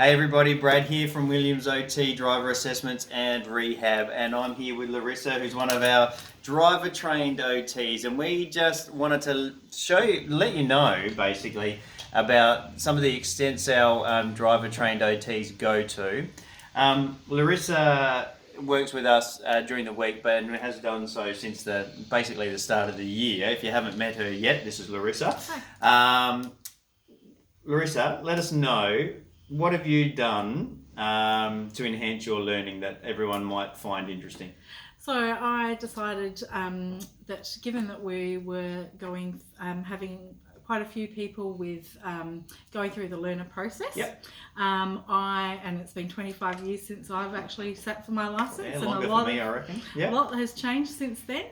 Hey everybody, Brad here from Williams OT Driver Assessments and Rehab, and I'm here with Larissa, who's one of our driver trained OTs, and we just wanted to let you know basically about some of the extents our driver trained OTs go to. Larissa works with us during the week, but has done so since basically the start of the year. If you haven't met her yet, this is Larissa. Hi. Larissa, let us know, what have you done to enhance your learning that everyone might find interesting? So I decided that given that we were having quite a few people with going through the learner process. Yep. And it's been 25 years since I've actually sat for my license. Yeah, and longer for me, I reckon. Yep. A lot has changed since then.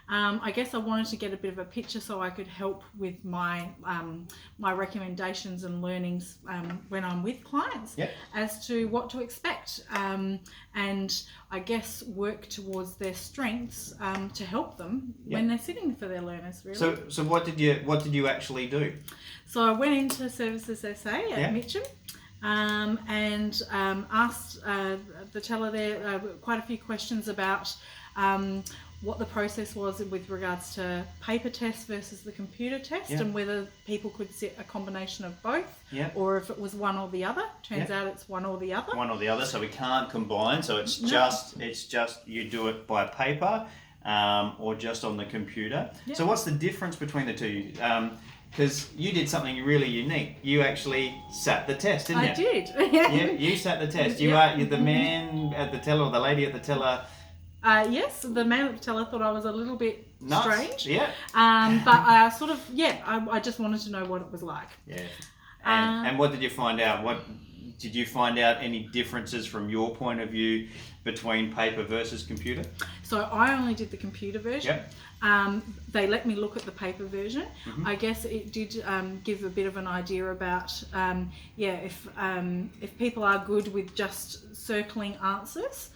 I guess I wanted to get a bit of a picture so I could help with my my recommendations and learnings when I'm with clients. Yep. As to what to expect, and I guess work towards their strengths to help them when they're sitting for their learners. Really. So what did you actually do? So I went into Services SA at Mitcham. And asked the teller there quite a few questions about what the process was with regards to paper test versus the computer test, and whether people could sit a combination of both, or if it was one or the other. Turns out it's one or the other. One or the other, so we can't combine. So it's just you do it by paper or just on the computer. Yep. So what's the difference between the two? Because you did something really unique. You actually sat the test, didn't you? I did. You sat the test. You're the man at the teller or the lady at the teller. Yes, the man at the teller thought I was a little bit strange. Yeah. But I I just wanted to know what it was like. Yeah. And what did you find out? Did you find out any differences from your point of view between paper versus computer? So I only did the computer version. Yep. They let me look at the paper version. Mm-hmm. I guess it did give a bit of an idea about if people are good with just circling answers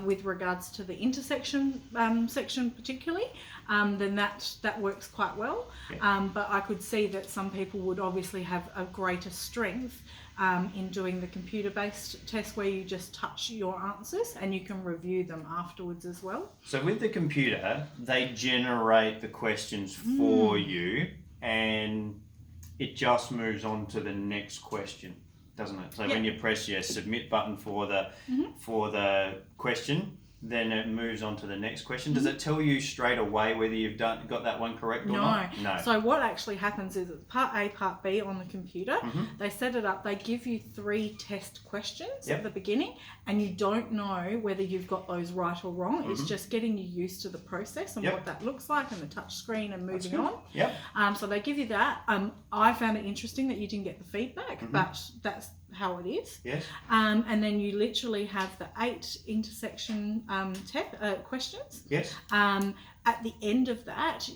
with regards to the intersection section particularly, then that works quite well. Yeah. But I could see that some people would obviously have a greater strength in doing the computer-based test where you just touch your answers and you can review them afterwards as well. So with the computer, they generate the questions for you and it just moves on to the next question, doesn't it? So when you press your submit button for the question, then it moves on to the next question. Does it tell you straight away whether you've got that one correct or not? No. So what actually happens is it's part A, part B on the computer. They set it up. They give you 3 test questions at the beginning, and you don't know whether you've got those right or wrong. It's just getting you used to the process and what that looks like and the touch screen and moving on. Yep. So they give you that. I found it interesting that you didn't get the feedback, but that's how it is. Yes. And then you literally have the 8 intersection questions. Yes. At the end of that,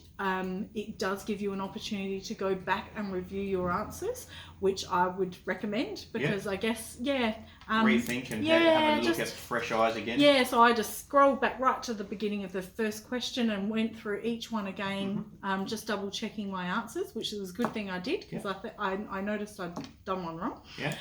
it does give you an opportunity to go back and review your answers, which I would recommend because I guess, rethink and have a look at fresh eyes again. Yeah, so I just scrolled back right to the beginning of the first question and went through each one again, just double checking my answers, which was a good thing I did because I noticed I'd done one wrong. Yeah.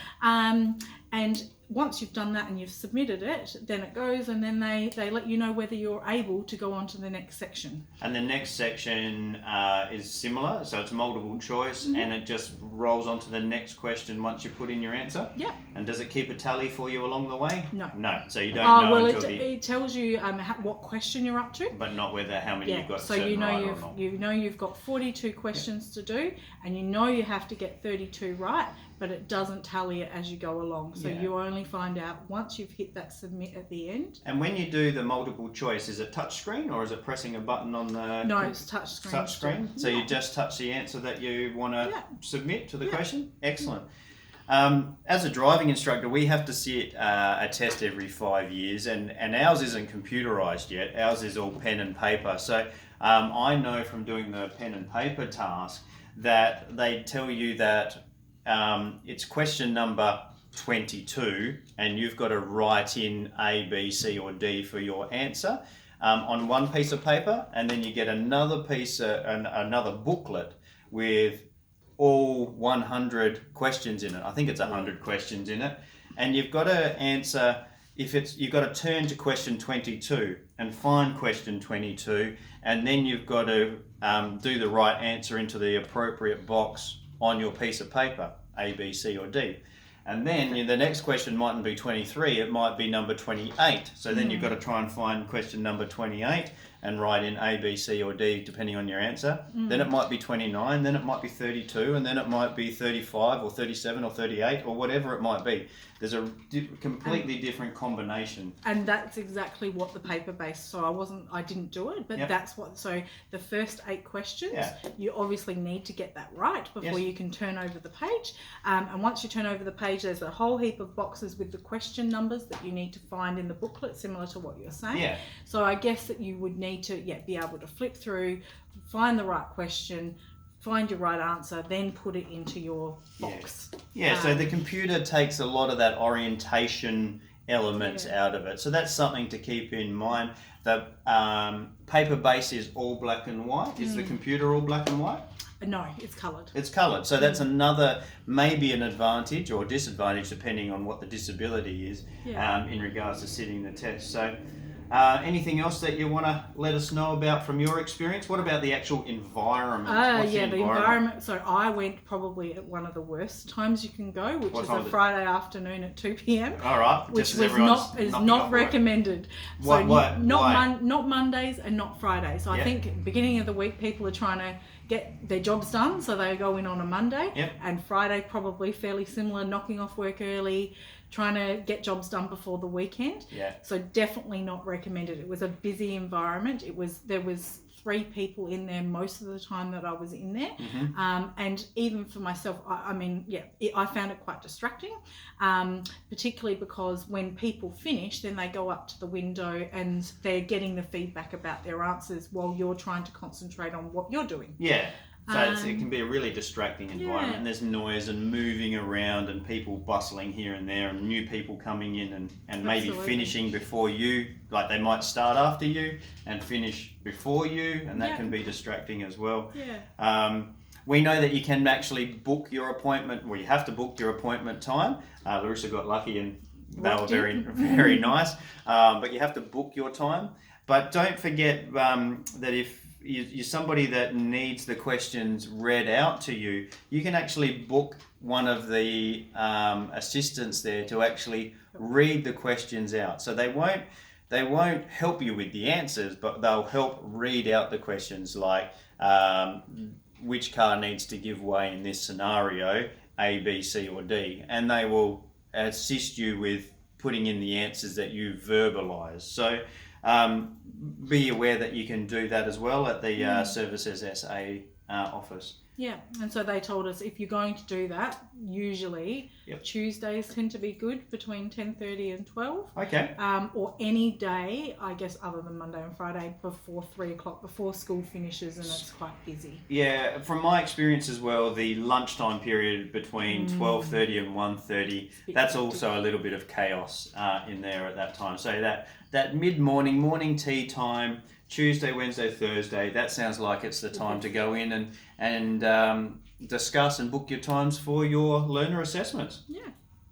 And once you've done that and you've submitted it, then it goes and then they let you know whether you're able to go on to the next section. And the next section is similar, so it's multiple choice and it just rolls on to the next question once you put in your answer? Yeah. And does it keep a tally for you along the way? No. No, so you don't know until it tells you what question you're up to. But not how many you've got. So you know you've got 42 questions to do and you know you have to get 32 right, but it doesn't tally it as you go along. So you only find out once you've hit that submit at the end. And when you do the multiple choice, is it touch screen or is it pressing a button on the... No, it's touch screen. Touch screen? So you just touch the answer that you want to submit to the question? Excellent. As a driving instructor, we have to sit a test every 5 years and ours isn't computerized yet. Ours is all pen and paper. So I know from doing the pen and paper task that they tell you that it's question number 22 and you've got to write in A, B, C or D for your answer on one piece of paper, and then you get another piece, another booklet with all 100 questions in it. I think it's 100 questions in it. And you've got to answer, you've got to turn to question 22 and find question 22, and then you've got to do the right answer into the appropriate box on your piece of paper, A, B, C, or D. And then the next question mightn't be 23, it might be number 28. So then you've got to try and find question number 28 and write in A, B, C, or D, depending on your answer. Then it might be 29, then it might be 32, and then it might be 35 or 37 or 38 or whatever it might be. There's a completely different combination. And that's exactly what the paper based. So I didn't do it, but that's what. So the first 8 questions, you obviously need to get that right before you can turn over the page. And once you turn over the page, there's a whole heap of boxes with the question numbers that you need to find in the booklet, similar to what you're saying. Yeah. So I guess that you would need to be able to flip through, find the right question, find your right answer, then put it into your box. So the computer takes a lot of that orientation elements out of it. So that's something to keep in mind. The paper base is all black and white. Is the computer all black and white? No, it's coloured. It's coloured. So that's another, maybe an advantage or disadvantage depending on what the disability is in regards to sitting the test. So anything else that you want to let us know about from your experience? What about the actual environment? The environment. So I went probably at one of the worst times you can go, which is a Friday afternoon at 2 p.m. All right, which is not recommended. So not Mondays and not Fridays. So I think beginning of the week people are trying to get their jobs done, so they go in on a Monday, and Friday probably fairly similar, knocking off work early, trying to get jobs done before the weekend. So definitely not recommended. It was a busy environment. There was 3 people in there most of the time that I was in there. And even for myself, I found it quite distracting, particularly because when people finish, then they go up to the window and they're getting the feedback about their answers while you're trying to concentrate on what you're doing. So it can be a really distracting environment, and there's noise and moving around and people bustling here and there and new people coming in and maybe finishing before you, like they might start after you and finish before you, and that can be distracting as well. We know that you can actually book your appointment, well, you have to book your appointment time. Larissa got lucky and they were very, very nice, but you have to book your time. But don't forget that if you're somebody that needs the questions read out to you, you can actually book one of the assistants there to actually read the questions out. So they won't help you with the answers, but they'll help read out the questions, like which car needs to give way in this scenario, A, B, C, or D, and they will assist you with putting in the answers that you verbalise. So be aware that you can do that as well at the Services SA office. And so they told us if you're going to do that, usually Tuesdays tend to be good between 10:30 and 12. Or any day, I guess, other than Monday and Friday before 3 o'clock, before school finishes, and it's quite busy. From my experience as well, the lunchtime period between 12:30 and 1:30, that's also a little bit of chaos in there at that time. So that morning tea time, Tuesday, Wednesday, Thursday, that sounds like it's the time to go in and discuss and book your times for your learner assessments.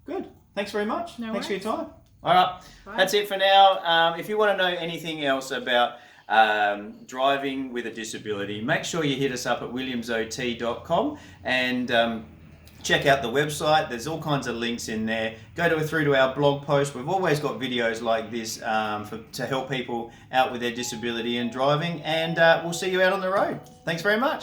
Good. Thanks very much. Thanks for your time. All right. Bye. That's it for now. If you want to know anything else about driving with a disability, make sure you hit us up at williamsot.com and check out the website. There's all kinds of links in there. Go through to our blog post. We've always got videos like this to help people out with their disability and driving, and we'll see you out on the road. Thanks very much.